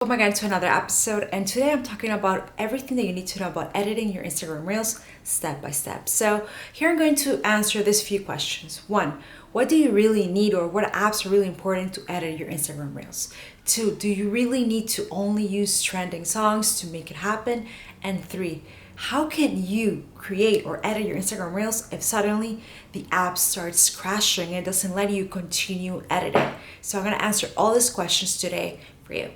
Welcome again to another episode, and today I'm talking about everything that you need to know about editing your Instagram Reels step by step. So here I'm going to answer these few questions. 1, what do you really need, or what apps are really important to edit your Instagram Reels? 2, do you really need to only use trending songs to make it happen? And 3, how can you create or edit your Instagram Reels if suddenly the app starts crashing and doesn't let you continue editing? So I'm going to answer all these questions today for you.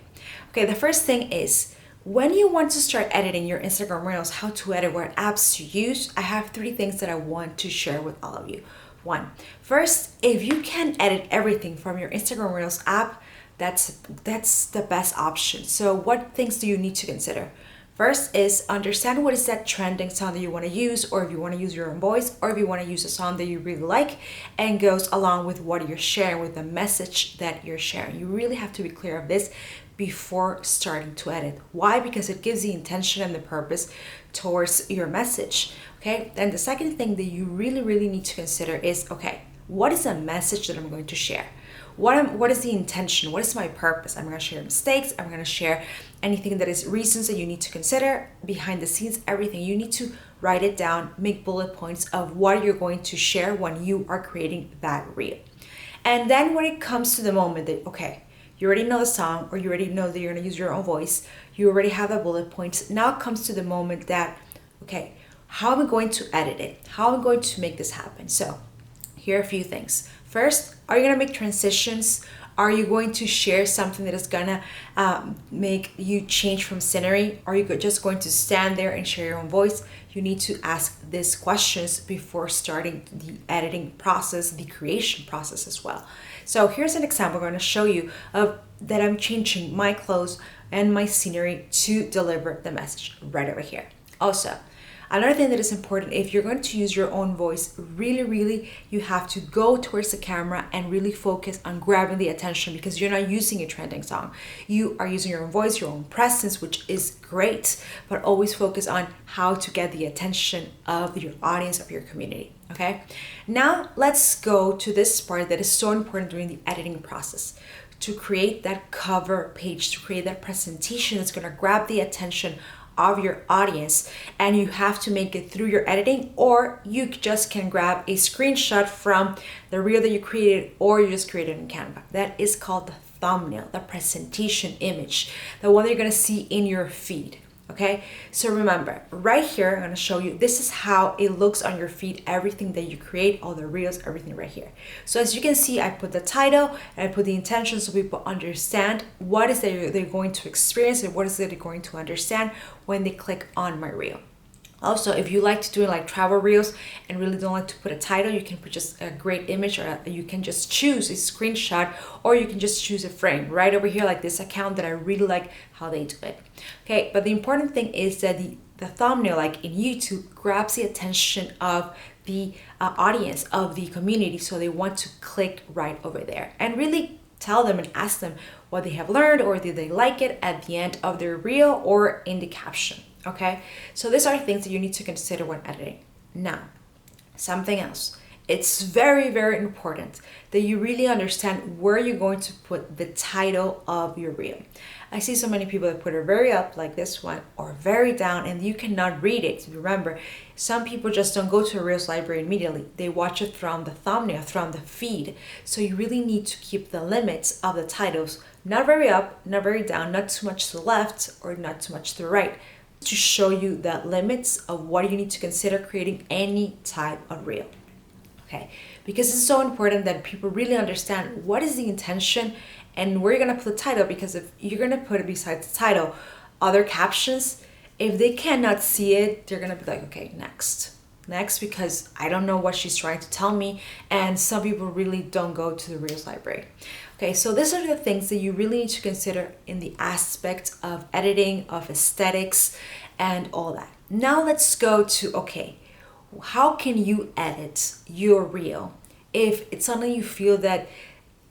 Okay, the first thing is, when you want to start editing your Instagram Reels, how to edit, what apps to use, I have 3 things that I want to share with all of you. 1, first, if you can edit everything from your Instagram Reels app, that's the best option. So what things do you need to consider? First is understand what is that trending song that you want to use, or if you want to use your own voice, or if you want to use a song that you really like and goes along with what you're sharing, with the message that you're sharing. You really have to be clear of this before starting to edit. Why? Because it gives the intention and the purpose towards your message. Okay. Then the second thing that you really need to consider is, okay, what is the message that I'm going to share? What is the intention? What is my purpose? I'm going to share mistakes. I'm going to share anything that is reasons that you need to consider, behind the scenes, everything. You need to write it down, make bullet points of what you're going to share when you are creating that reel. And then when it comes to the moment that, okay, you already know the song, or you already know that you're going to use your own voice, you already have the bullet points. Now it comes to the moment that, okay, how am I going to edit it? How am I going to make this happen? So here are a few things. First, are you going to make transitions? Are you going to share something that is going to make you change from scenery? Are you just going to stand there and share your own voice? You need to ask these questions before starting the editing process, the creation process as well. So here's an example I'm going to show you of that I'm changing my clothes and my scenery to deliver the message right over here. Also, another thing that is important, if you're going to use your own voice, really, you have to go towards the camera and really focus on grabbing the attention, because you're not using a trending song. You are using your own voice, your own presence, which is great, but always focus on how to get the attention of your audience, of your community. Okay, now let's go to this part that is so important during the editing process. To create that cover page, to create that presentation that's going to grab the attention of your audience, and you have to make it through your editing, or you just can grab a screenshot from the reel that you created, or you just created in Canva. That is called the thumbnail, the presentation image, the one that you're going to see in your feed. Okay, so remember, right here I'm going to show you, this is how it looks on your feed, everything that you create, all the reels, everything right here. So as you can see, I put the title and I put the intention so people understand what is that they're going to experience and what is that they're going to understand when they click on my reel. Also, if you like to do like travel reels and really don't like to put a title, you can put just a great image, or you can just choose a screenshot, or you can just choose a frame right over here, like this account that I really like how they do it. Okay, but the important thing is that the thumbnail, like in YouTube, grabs the attention of the audience, of the community, so they want to click right over there and really tell them and ask them what they have learned, or did they like it at the end of their reel or in the caption. Okay, so these are things that you need to consider when editing. Now, something else. It's very important that you really understand where you're going to put the title of your reel. I see so many people that put it very up, like this one, or very down, and you cannot read it. Remember, some people just don't go to a Reels library immediately. They watch it from the thumbnail, from the feed. So you really need to keep the limits of the titles, not very up, not very down, not too much to the left, or not too much to the right, to show you the limits of what you need to consider creating any type of reel. Okay, because it's so important that people really understand what is the intention and where you're going to put the title, because if you're going to put it beside the title, other captions, if they cannot see it, they're going to be like, okay, next, because I don't know what she's trying to tell me, and some people really don't go to the Reels library. Okay, so these are the things that you really need to consider in the aspect of editing, of aesthetics, and all that. Now let's go to, okay, how can you edit your reel if it's suddenly you feel that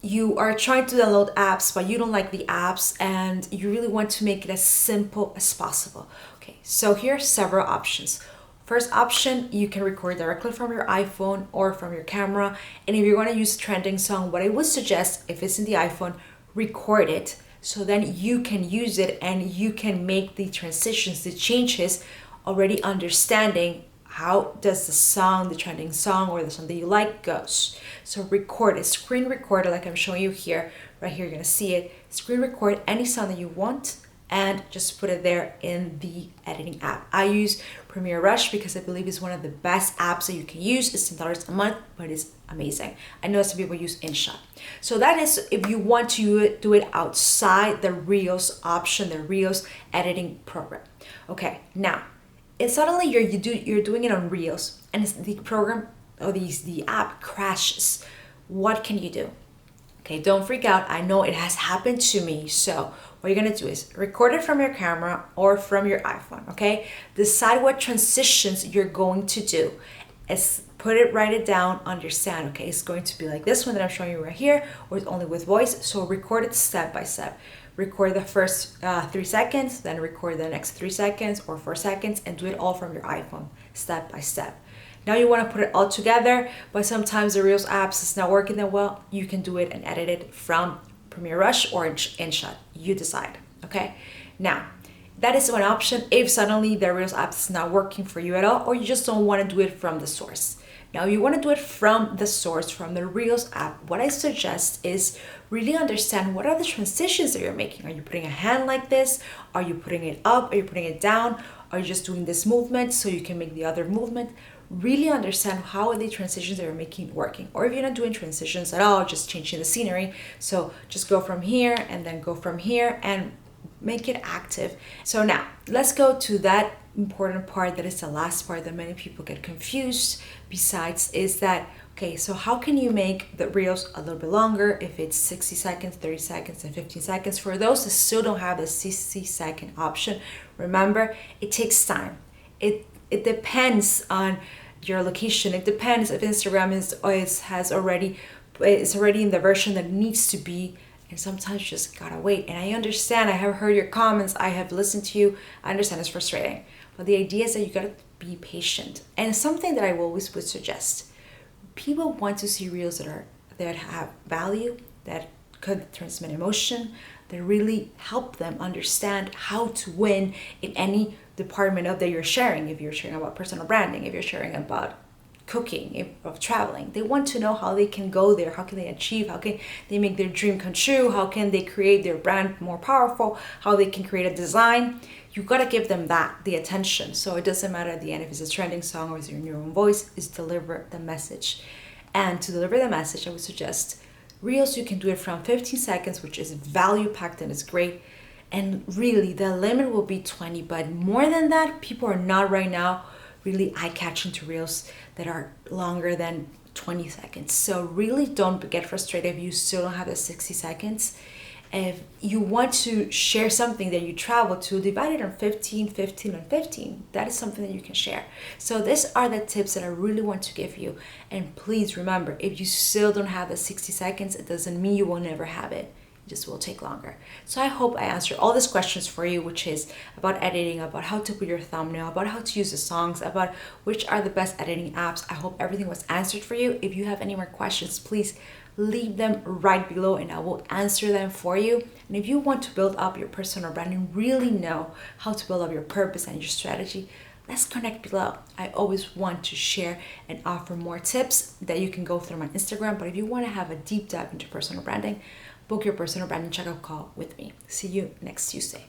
you are trying to download apps, but you don't like the apps and you really want to make it as simple as possible? Okay, so here are several options. First option, you can record directly from your iPhone or from your camera. And if you're going to use a trending song, what I would suggest, if it's in the iPhone, record it So then you can use it and you can make the transitions, the changes, already understanding how does the song, the trending song or the song that you like goes. So record it, screen record it like I'm showing you here. Right here, you're gonna see it. Screen record any song that you want and just put it there in the editing app. I use Premiere Rush because I believe it's one of the best apps that you can use. It's $10 a month, but it's amazing. I know some people use InShot. So that is if you want to do it outside the Reels option, the Reels editing program. Okay, now, it's suddenly you're doing it on Reels and the program or the app crashes. What can you do? Okay, don't freak out. I know it has happened to me. So what you're gonna do is record it from your camera or from your iPhone, okay? Decide what transitions you're going to do. Write it down, understand, okay? It's going to be like this one that I'm showing you right here, or it's only with voice. So record it step by step. Record the first 3 seconds, then record the next 3 seconds or 4 seconds and do it all from your iPhone, step by step. Now you want to put it all together, but sometimes the Reels apps is not working that well. You can do it and edit it from Premiere Rush or InShot. You decide, okay? Now, that is one option if suddenly the Reels app is not working for you at all, or you just don't want to do it from the source. Now you want to do it from the source, from the Reels app. What I suggest is really understand what are the transitions that you're making. Are you putting a hand like this? Are you putting it up? Are you putting it down? Are you just doing this movement so you can make the other movement? Really understand how are the transitions that you're making working. Or if you're not doing transitions at all, just changing the scenery. So just go from here and then go from here and make it active. So now let's go to that important part that is the last part that many people get confused besides is that, okay, so how can you make the Reels a little bit longer if it's 60 seconds, 30 seconds, and 15 seconds? For those that still don't have the 60-second option, remember, it takes time. It depends on your location. It depends if Instagram is already in the version that it needs to be, and sometimes you just gotta wait. And I understand, I have heard your comments, I have listened to you, I understand it's frustrating. But the idea is that you gotta be patient. And something that I always would suggest, people want to see Reels that have value, that could transmit emotion, that really help them understand how to win in any department of that you're sharing. If you're sharing about personal branding, if you're sharing about cooking, of traveling, they want to know how they can go there, how can they achieve, how can they make their dream come true, how can they create their brand more powerful, how they can create a design. You got to give them the attention. So it doesn't matter at the end if it's a trending song or it's in your own voice, is deliver the message. And to deliver the message, I would suggest Reels, you can do it from 15 seconds, which is value packed and is great. And really the limit will be 20, but more than that, people are not right now really eye-catching to Reels that are longer than 20 seconds. So really don't get frustrated if you still don't have the 60 seconds. If you want to share something that you travel to, divide it on 15, 15, and 15. That is something that you can share. So these are the tips that I really want to give you. And please remember, if you still don't have the 60 seconds, it doesn't mean you will never have it. It just will take longer. So I hope I answered all these questions for you, which is about editing, about how to put your thumbnail, about how to use the songs, about which are the best editing apps. I hope everything was answered for you. If you have any more questions, please leave them right below and I will answer them for you. And if you want to build up your personal brand and really know how to build up your purpose and your strategy, let's connect below. I always want to share and offer more tips that you can go through my Instagram. But if you want to have a deep dive into personal branding, book your personal branding checkup call with me. See you next Tuesday.